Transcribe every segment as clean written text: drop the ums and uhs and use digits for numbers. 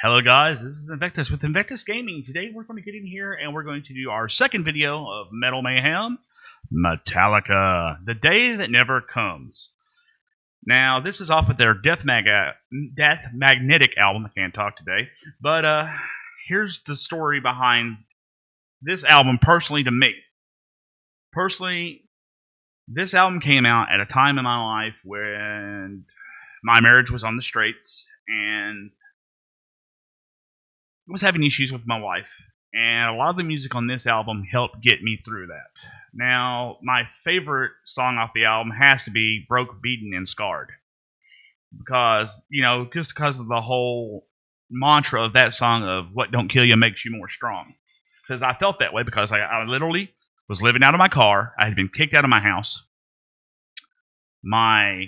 Hello guys, this is Envectus with Envectus Gaming. Today we're going to get in here and we're going to do our second video of Metal Mayhem, Metallica, The Day That Never Comes. Now this is off of their Death Magnetic album. I can't talk today, but here's the story behind this album personally to me. Personally, this album came out at a time in my life when my marriage was on the straits and I was having issues with my wife, and a lot of the music on this album helped get me through that. Now, my favorite song off the album has to be Broke, Beaten, and Scarred. Because, just because of the whole mantra of that song of what don't kill you makes you more strong. Because I felt that way because I literally was living out of my car. I had been kicked out of my house. My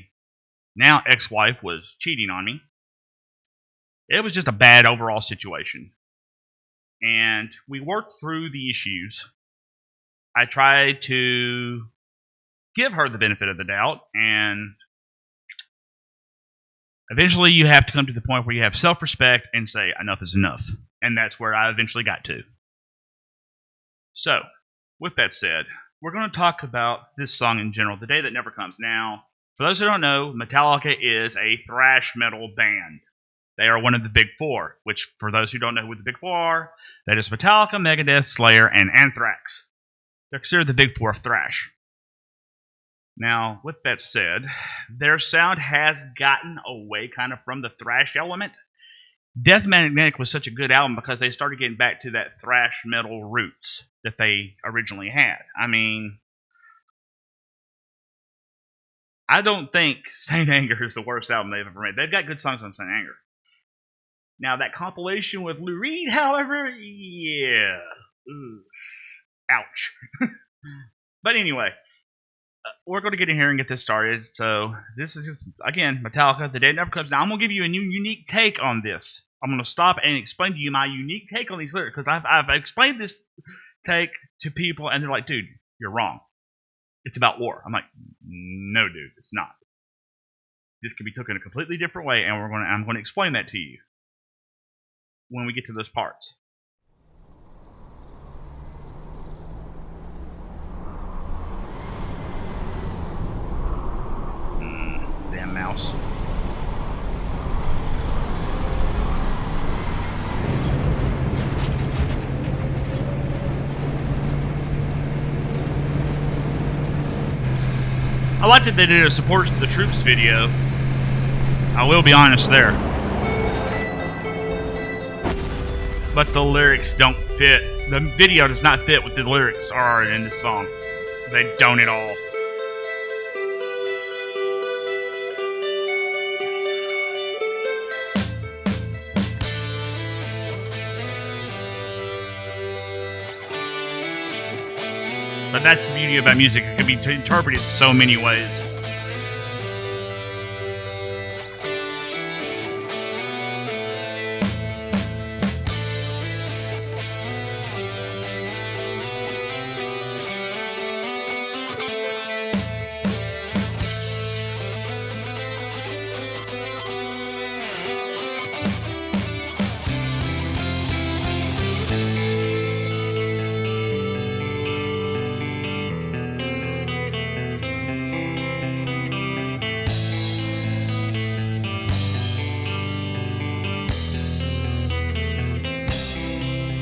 now ex-wife was cheating on me. It was just a bad overall situation. And we worked through the issues. I tried to give her the benefit of the doubt, and eventually you have to come to the point where you have self-respect and say, enough is enough. And that's where I eventually got to. So, with that said, we're going to talk about this song in general, The Day That Never Comes. Now, for those who don't know, Metallica is a thrash metal band. They are one of the big four, which, for those who don't know who the big four are, that is Metallica, Megadeth, Slayer, and Anthrax. They're considered the big four of thrash. Now, with that said, their sound has gotten away kind of from the thrash element. Death Magnetic was such a good album because they started getting back to that thrash metal roots that they originally had. I mean, I don't think Saint Anger is the worst album they've ever made. They've got good songs on Saint Anger. Now, that compilation with Lou Reed, however, yeah. Ooh. Ouch. But anyway, we're going to get in here and get this started. So, this is, again, Metallica, The Day That Never Comes. Now, I'm going to give you a new unique take on this. I'm going to stop and explain to you my unique take on these lyrics. Because I've explained this take to people, and they're like, dude, you're wrong. It's about war. I'm like, no, dude, it's not. This could be taken a completely different way, and I'm going to explain that to you when we get to those parts. Damn mouse. I like that they did a support to the troops video. I will be honest there. But the lyrics don't fit. The video does not fit what the lyrics are in this song. They don't at all. But that's the beauty about music. It can be interpreted so many ways.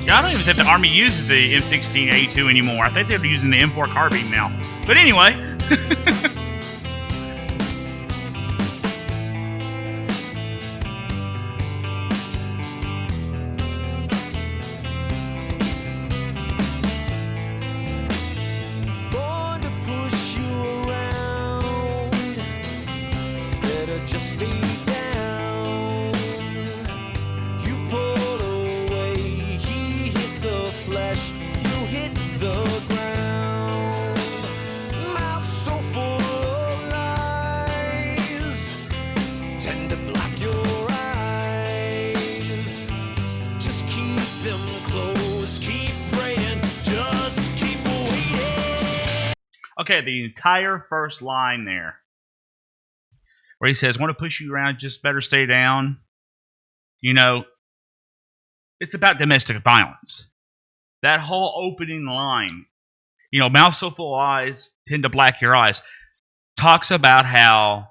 I don't even think the Army uses the M16A2 anymore. I think they're using the M4 carbine now. But anyway. Born to push you around, better just stay down. You pull away, he hits the flesh, you hit the ground. Mouth so full of lies, tend to block your eyes. Just keep them closed, keep praying, just keep waiting. Okay, the entire first line there, where he says, want to push you around, just better stay down. it's about domestic violence. That whole opening line, mouth so full of lies tend to black your eyes, talks about how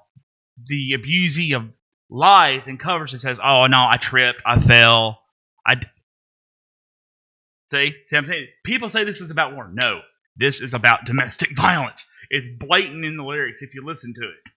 the abusee of lies and covers and says, "Oh no, I tripped, I fell, See, I'm saying people say this is about war. No, this is about domestic violence. It's blatant in the lyrics if you listen to it.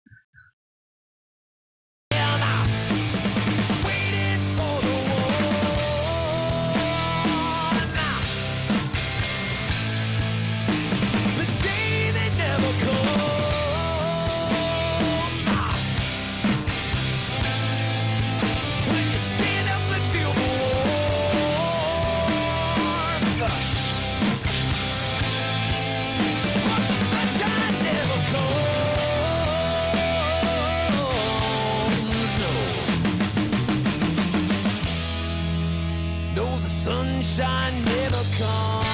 Sunshine never comes.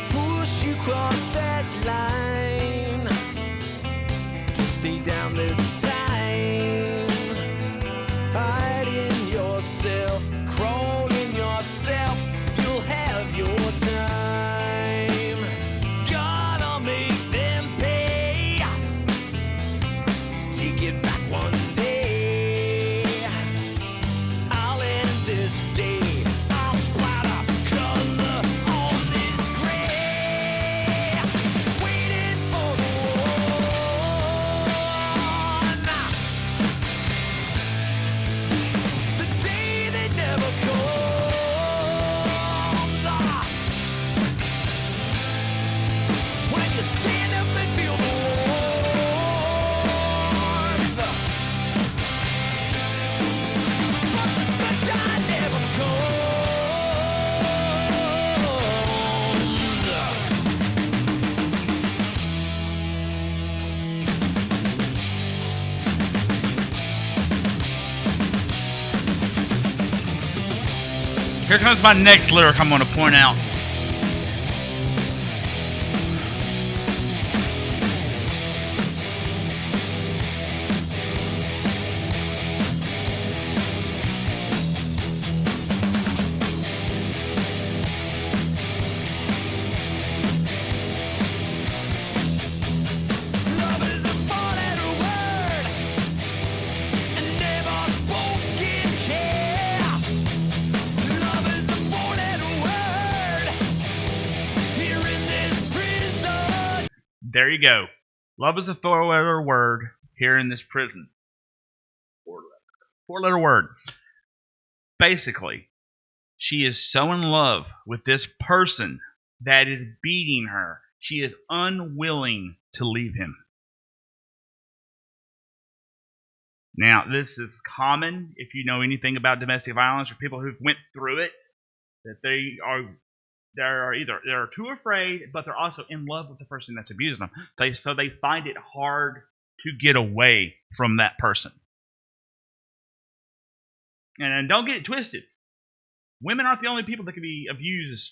Push you cross that line. Just stay down this time. Hiding yourself. Crawling yourself, you'll have your time. Gotta make them pay. Take it back one day. I'll end this day. I'll splatter color on this gray. Waiting for the one. The day that never comes. When you stand up and feel the warmth. But the sunshine never comes. Here comes my next lyric I'm going to point out. Love is a four-letter word and never spoken here. Love is a four-letter word here in this prison. There you go. Love is a four-letter word here in this prison. Four-letter word. Basically, she is so in love with this person that is beating her. She is unwilling to leave him. Now, this is common if you know anything about domestic violence or people who've went through it, that they're too afraid, but they're also in love with the person that's abusing them. So they find it hard to get away from that person. And don't get it twisted. Women aren't the only people that can be abused.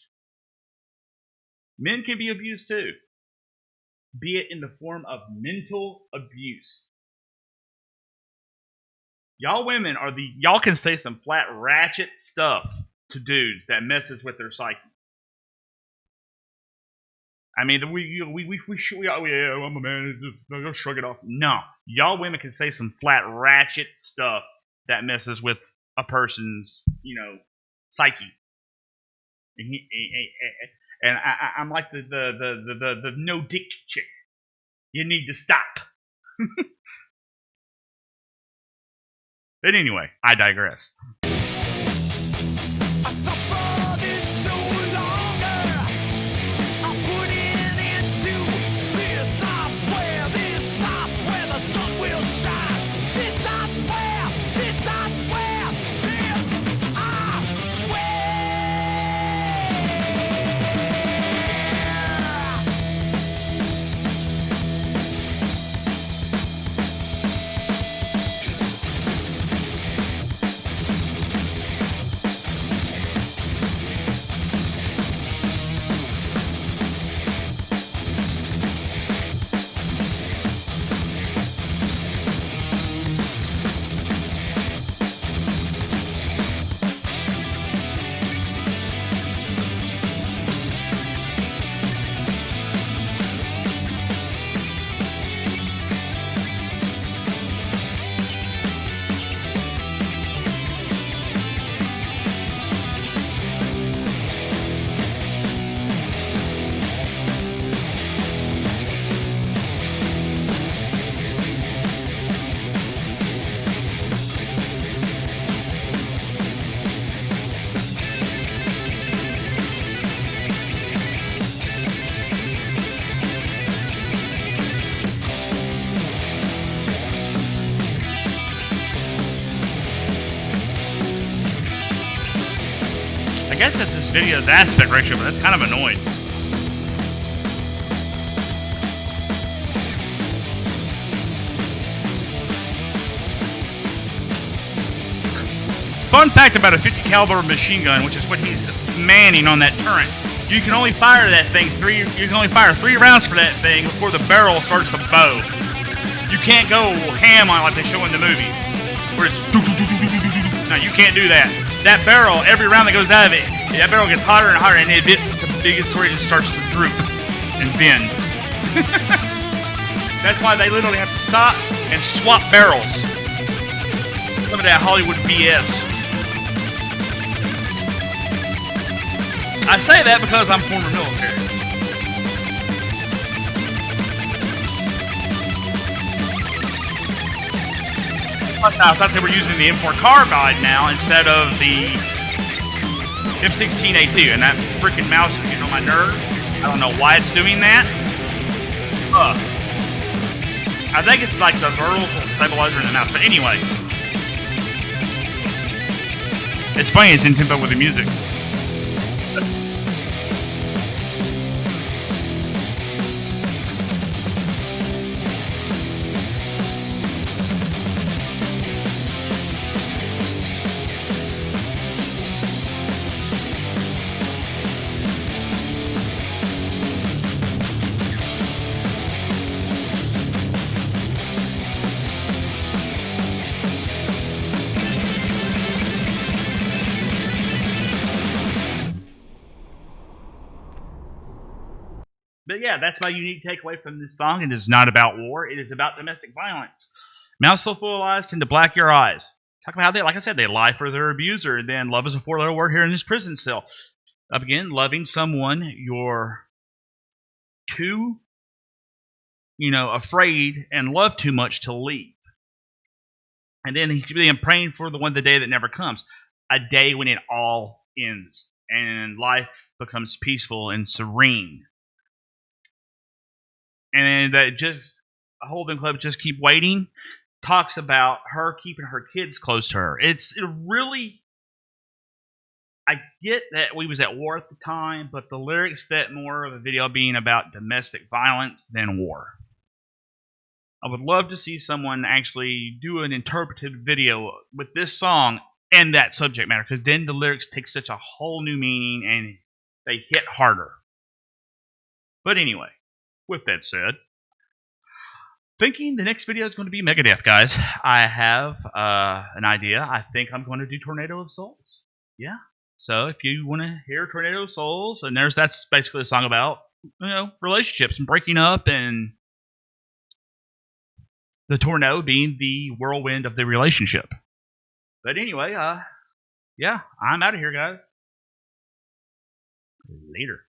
Men can be abused too. Be it in the form of mental abuse. Y'all women y'all can say some flat ratchet stuff to dudes that messes with their psyche. I mean, I'm a man, just shrug it off. No, y'all women can say some flat ratchet stuff that messes with a person's, psyche. And I'm like the no dick chick. You need to stop. But anyway, I digress. I suffer this no longer. I'm putting into this. I swear the sun will shine. This I swear, this I swear, this I swear. guess that's this video's aspect ratio, but that's kind of annoying. Fun fact about a 50 caliber machine gun, which is what he's manning on that turret. You can only fire that thing You can only fire 3 rounds for that thing before the barrel starts to bow. You can't go ham on it like they show in the movies, where it's no, you can't do that. That barrel, every round that goes out of it, that barrel gets hotter and hotter, and it gets to where it just starts to droop and bend. That's why they literally have to stop and swap barrels. Some of that Hollywood BS. I say that because I'm former military. I thought they were using the M4 carbide now instead of the M16A2, and that freaking mouse is getting on my nerve. I don't know why it's doing that. I think it's like the vertical stabilizer in the mouse, but anyway. It's funny, it's in tempo with the music. But yeah, that's my unique takeaway from this song. It is not about war. It is about domestic violence. Mouth so full of lies tend to black your eyes. Talk about how they, like I said, they lie for their abuser. And then love is a 4-letter word here in this prison cell. Again, loving someone you're too, afraid and love too much to leave. And then he's really praying for the day that never comes. A day when it all ends and life becomes peaceful and serene. And that just Holden Club Just Keep Waiting talks about her keeping her kids close to her. It really, I get that we was at war at the time, but the lyrics fit more of a video being about domestic violence than war. I would love to see someone actually do an interpretive video with this song and that subject matter, because then the lyrics take such a whole new meaning and they hit harder. But anyway, with that said, thinking the next video is going to be Megadeth, guys. I have an idea. I think I'm going to do Tornado of Souls. Yeah. So if you want to hear Tornado of Souls, and that's basically a song about relationships and breaking up, and the tornado being the whirlwind of the relationship. But anyway, yeah, I'm out of here, guys. Later.